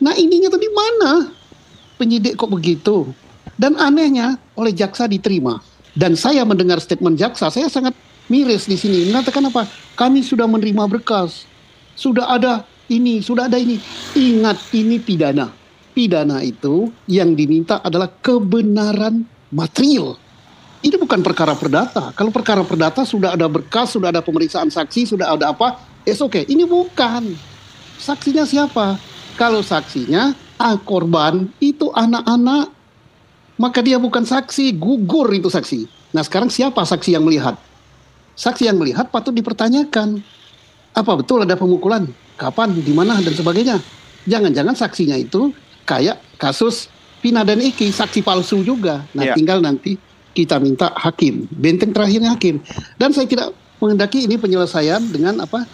Nah ininya tuh di mana? Penyidik kok begitu? Dan anehnya oleh jaksa diterima. Dan saya mendengar statement jaksa, saya sangat miris di sini. Mengatakan apa? Kami sudah menerima berkas, sudah ada ini, sudah ada ini. Ingat, ini pidana. Pidana itu yang diminta adalah kebenaran material. Ini bukan perkara perdata. Kalau perkara perdata sudah ada berkas, sudah ada pemeriksaan saksi, sudah ada apa, it's okay. Ini bukan. Saksinya siapa? Kalau saksinya korban itu anak-anak, maka dia bukan saksi, gugur itu saksi. Nah sekarang siapa saksi yang melihat? Saksi yang melihat patut dipertanyakan. Apa betul ada pemukulan? Kapan, di mana, dan sebagainya. Jangan-jangan saksinya itu kayak kasus Vina dan Eki, saksi palsu juga. Nah tinggal nanti kita minta hakim. Benteng terakhirnya hakim. Dan saya tidak menghendaki ini penyelesaian dengan apa?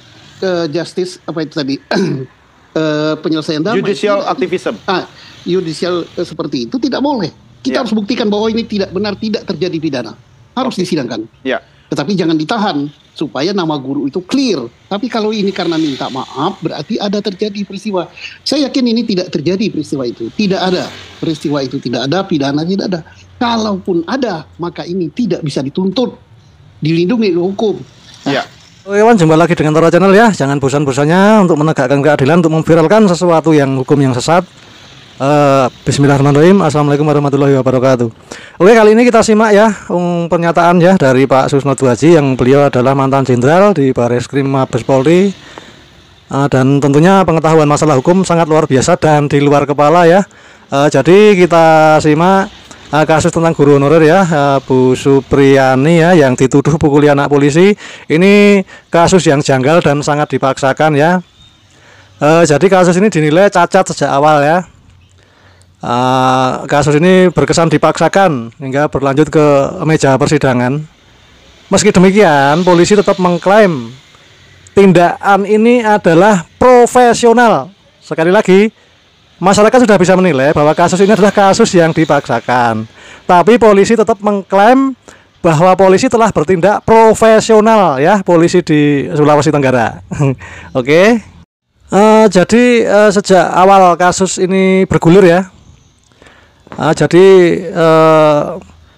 Justice, apa itu tadi? Penyelesaian damai. Judicial activism. Judicial seperti itu tidak boleh. Kita harus buktikan bahwa ini tidak benar, tidak terjadi pidana. Harus disidangkan. Tetapi jangan ditahan supaya nama guru itu clear. Tapi kalau ini karena minta maaf berarti ada terjadi peristiwa. Saya yakin ini tidak terjadi peristiwa itu. Tidak ada peristiwa itu, tidak ada pidana, tidak ada. Kalaupun ada, maka ini tidak bisa dituntut, dilindungi hukum. Oke kawan, jumpa lagi dengan Tora Channel ya. Jangan bosan-bosannya untuk menegakkan keadilan, untuk memviralkan sesuatu yang hukum yang sesat. Bismillahirrahmanirrahim. Assalamualaikum warahmatullahi wabarakatuh. Oke, kali ini kita simak ya pernyataan ya dari Pak Susno Dwaji, yang beliau adalah mantan jenderal di Bareskrim Mabes Polri, dan tentunya pengetahuan masalah hukum sangat luar biasa dan di luar kepala ya. Jadi kita simak kasus tentang guru honorer ya, Bu Supriyani ya, yang dituduh pukuli anak polisi. Ini kasus yang janggal dan sangat dipaksakan ya. Jadi kasus ini dinilai cacat sejak awal ya. Kasus ini berkesan dipaksakan hingga berlanjut ke meja persidangan. Meski demikian, polisi tetap mengklaim tindakan ini adalah profesional. Sekali lagi, masyarakat sudah bisa menilai bahwa kasus ini adalah kasus yang dipaksakan. Tapi polisi tetap mengklaim bahwa polisi telah bertindak profesional ya, polisi di Sulawesi Tenggara. Oke. Jadi sejak awal kasus ini bergulir ya.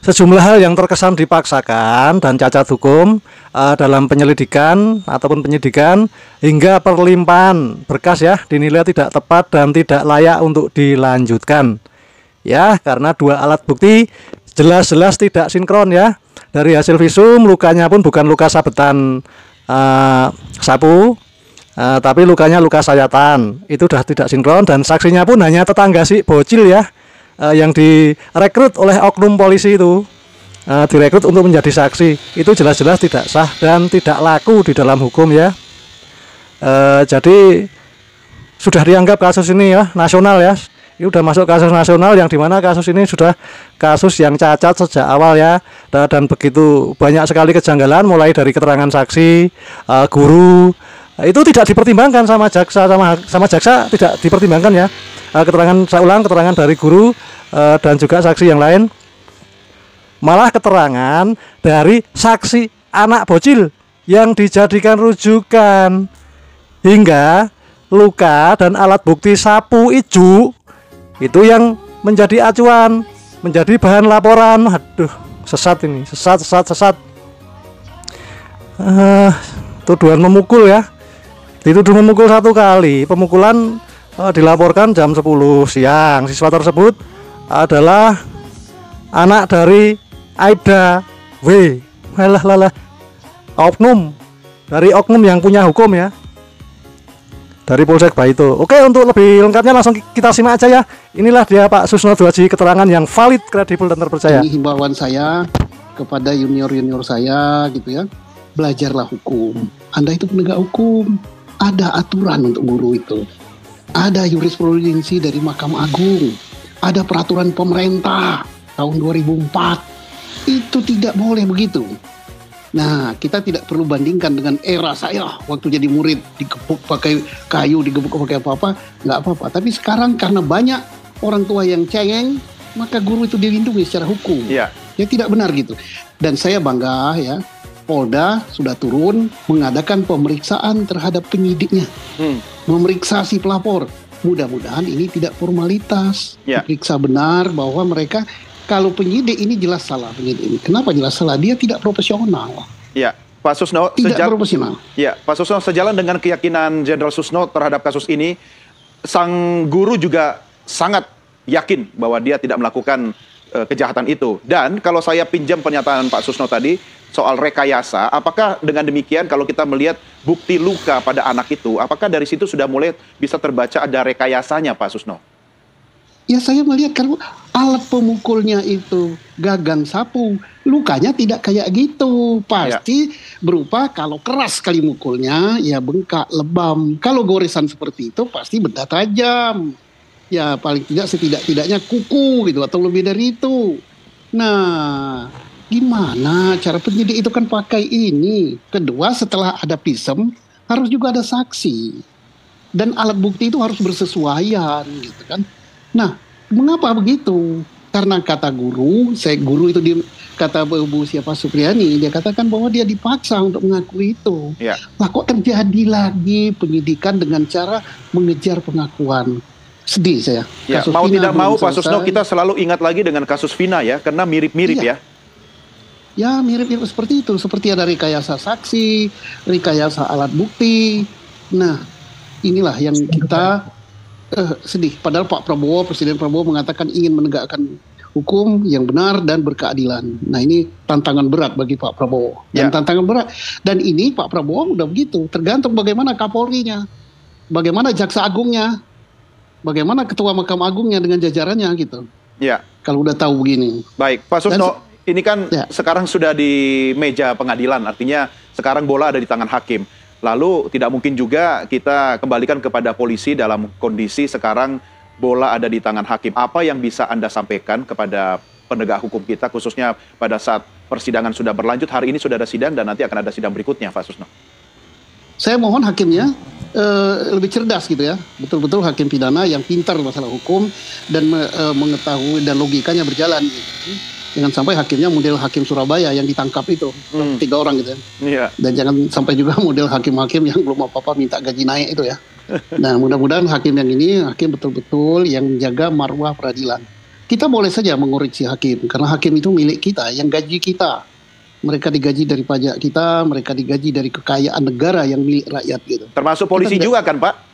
Sejumlah hal yang terkesan dipaksakan dan cacat hukum dalam penyelidikan ataupun penyidikan hingga perlimpahan berkas ya dinilai tidak tepat dan tidak layak untuk dilanjutkan ya, karena dua alat bukti jelas-jelas tidak sinkron ya. Dari hasil visum, lukanya pun bukan luka sabetan sapu, tapi lukanya luka sayatan. Itu sudah tidak sinkron, dan saksinya pun hanya tetangga si bocil ya, yang direkrut oleh oknum polisi itu, direkrut untuk menjadi saksi. Itu jelas-jelas tidak sah dan tidak laku di dalam hukum ya. Jadi sudah dianggap kasus ini ya nasional ya. Ini sudah masuk kasus nasional, yang dimana kasus ini sudah kasus yang cacat sejak awal ya, dan begitu banyak sekali kejanggalan, mulai dari keterangan saksi, guru, itu tidak dipertimbangkan sama jaksa, sama jaksa tidak dipertimbangkan ya. Keterangan dari guru dan juga saksi yang lain, malah keterangan dari saksi anak bocil yang dijadikan rujukan, hingga luka dan alat bukti sapu ijuk itu yang menjadi acuan, menjadi bahan laporan. Aduh, sesat ini, sesat. Tuduhan memukul ya, dituduh memukul 1 kali. Pemukulan dilaporkan jam 10 siang. Siswa tersebut adalah anak dari Aida W. Oknum, dari oknum yang punya hukum ya, dari Polsek Baito. Oke, untuk lebih lengkapnya langsung kita simak aja ya. Inilah dia Pak Susno Dwaji, keterangan yang valid, kredibel, dan terpercaya. Ini himbauan saya kepada junior-junior saya gitu ya. Belajarlah hukum. Anda itu penegak hukum. Ada aturan untuk guru itu. Ada jurisprudensi dari Mahkamah Agung. Ada peraturan pemerintah tahun 2004. Itu tidak boleh begitu. Nah, kita tidak perlu bandingkan dengan era saya waktu jadi murid, digebuk pakai kayu, digebuk pakai apa-apa, nggak apa-apa. Tapi sekarang karena banyak orang tua yang cengeng, maka guru itu dilindungi secara hukum. Ya tidak benar gitu. Dan saya bangga ya, Polda sudah turun mengadakan pemeriksaan terhadap penyidiknya, memeriksa si pelapor. mudah-mudahan ini tidak formalitas. Ya. Diperiksa benar bahwa mereka, kalau penyidik ini jelas salah penyidik ini. Kenapa jelas salah? Dia tidak profesional. Ya, Pak Susno, Tidak profesional. ya, Pak Susno, sejalan dengan keyakinan Jenderal Susno terhadap kasus ini, sang guru juga sangat yakin bahwa dia tidak melakukan kejahatan itu. Dan kalau saya pinjam pernyataan Pak Susno tadi soal rekayasa, apakah dengan demikian kalau kita melihat bukti luka pada anak itu, apakah dari situ sudah mulai bisa terbaca ada rekayasanya, Pak Susno? Ya, saya melihat kalau alat pemukulnya itu gagang sapu, lukanya tidak kayak gitu. Pasti berupa, kalau keras sekali mukulnya, ya bengkak, lebam. Kalau goresan seperti itu pasti benda tajam. Ya paling tidak setidak-tidaknya kuku gitu, atau lebih dari itu. Nah, gimana cara penyidik itu kan pakai ini. Kedua, setelah ada pisem, harus juga ada saksi. Dan alat bukti itu harus bersesuaian gitu kan. Nah, mengapa begitu? Karena kata guru, guru itu kata Bu siapa Supriyani, dia katakan bahwa dia dipaksa untuk mengakui itu. Ya. Lah kok terjadi lagi penyidikan dengan cara mengejar pengakuan? Sedih saya. Ya, Kasus mau Vina tidak mau belum Pak Susno, selesai. kita selalu ingat lagi dengan kasus Vina ya, karena mirip-mirip Iya. ya. Ya mirip-mirip seperti itu. Seperti ada rekayasa saksi, rekayasa alat bukti. Nah, inilah yang kita sedih. Padahal Presiden Prabowo mengatakan ingin menegakkan hukum yang benar dan berkeadilan. Nah, ini tantangan berat bagi Pak Prabowo. Dan Ya. tantangan berat. Dan ini Pak Prabowo udah begitu. Tergantung bagaimana Kapolrinya, bagaimana Jaksa Agungnya, bagaimana Ketua Mahkamah Agungnya dengan jajarannya gitu. Ya, Kalau udah tahu begini. baik. Pak Susno, ini kan Ya. sekarang sudah di meja pengadilan, artinya sekarang bola ada di tangan hakim. Lalu tidak mungkin juga kita kembalikan kepada polisi dalam kondisi sekarang bola ada di tangan hakim. Apa yang bisa Anda sampaikan kepada penegak hukum kita, khususnya pada saat persidangan sudah berlanjut, hari ini sudah ada sidang dan nanti akan ada sidang berikutnya, Pak Susno? Saya mohon hakimnya lebih cerdas gitu ya, betul-betul hakim pidana yang pintar masalah hukum dan mengetahui dan logikanya berjalan gitu. Jangan sampai hakimnya model hakim Surabaya yang ditangkap itu 3 orang gitu ya. Iya. Dan jangan sampai juga model hakim-hakim yang belum apa-apa minta gaji naik itu ya. Nah, mudah-mudahan hakim yang ini hakim betul-betul yang menjaga marwah peradilan. Kita boleh saja mengoreksi hakim karena hakim itu milik kita, yang gaji kita. Mereka digaji dari pajak kita, mereka digaji dari kekayaan negara yang milik rakyat gitu. Termasuk polisi Kita juga kan, Pak?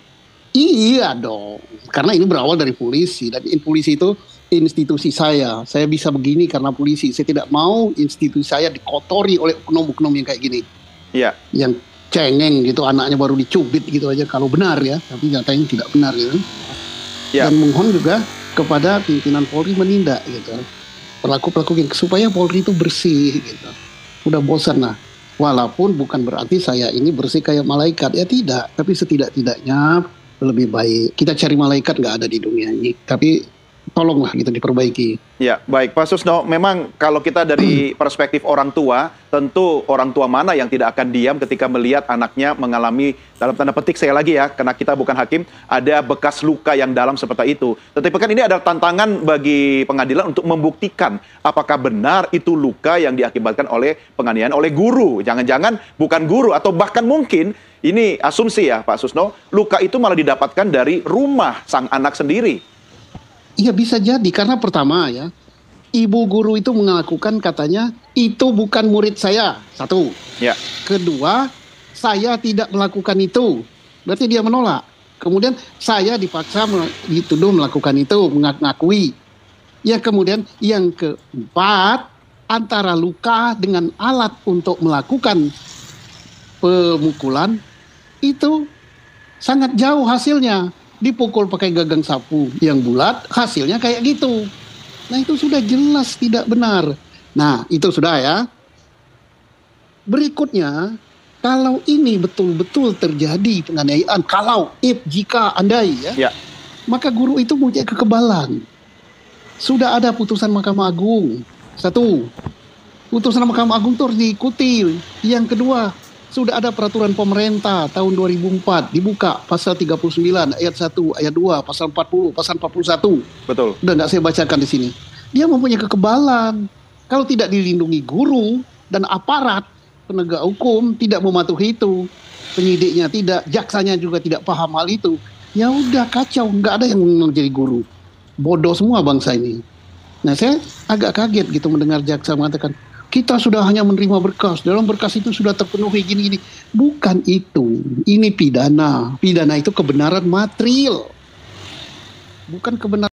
Iya dong, karena ini berawal dari polisi dan polisi itu institusi saya. Saya bisa begini karena polisi. Saya tidak mau institusi saya dikotori oleh oknum-oknum yang kayak gini, Iya. yang cengeng gitu, anaknya baru dicubit gitu aja kalau benar ya, tapi nyatanya tidak benar gitu. Ya. Dan mohon juga kepada pimpinan Polri menindak gitu, pelaku-pelaku supaya Polri itu bersih gitu. Udah bosan lah. Walaupun bukan berarti saya ini bersih kayak malaikat, ya tidak. Tapi setidak-tidaknya lebih baik. Kita cari malaikat nggak ada di dunia ini. Tapi tolonglah gitu diperbaiki. Ya, baik Pak Susno, memang kalau kita dari perspektif orang tua, tentu orang tua mana yang tidak akan diam ketika melihat anaknya mengalami, dalam tanda petik saya lagi ya, karena kita bukan hakim, ada bekas luka yang dalam seperti itu. Tetapi kan ini adalah tantangan bagi pengadilan untuk membuktikan apakah benar itu luka yang diakibatkan oleh penganiayaan oleh guru. Jangan-jangan bukan guru, atau bahkan mungkin, ini asumsi ya Pak Susno, luka itu malah didapatkan dari rumah sang anak sendiri. Iya bisa jadi, karena pertama ya, ibu guru itu mengakukan katanya, itu bukan murid saya, satu. Ya. Kedua, saya tidak melakukan itu. Berarti dia menolak. Kemudian saya dipaksa dituduh melakukan itu, mengakui. Ya kemudian yang keempat, antara luka dengan alat untuk melakukan pemukulan, itu sangat jauh hasilnya. Dipukul pakai gagang sapu yang bulat, hasilnya kayak gitu. Nah itu sudah jelas tidak benar. Nah itu sudah ya. Berikutnya, kalau ini betul-betul terjadi penganiayaan, jika andai ya, maka guru itu punya kekebalan. Sudah ada putusan Mahkamah Agung. Satu, putusan Mahkamah Agung itu harus diikuti. Yang kedua, sudah ada peraturan pemerintah tahun 2004, dibuka pasal 39 ayat 1, ayat 2, pasal 40, pasal 41. Betul. Udah nggak saya bacakan di sini. Dia mempunyai kekebalan. Kalau tidak dilindungi guru dan aparat penegak hukum tidak mematuhi itu, penyidiknya tidak, jaksanya juga tidak paham hal itu, ya udah kacau, nggak ada yang mau jadi guru. Bodoh semua bangsa ini. Nah, saya agak kaget gitu mendengar jaksa mengatakan, kita sudah hanya menerima berkas, dalam berkas itu sudah terpenuhi gini-gini. Bukan itu, ini pidana. Pidana itu kebenaran material, bukan kebenaran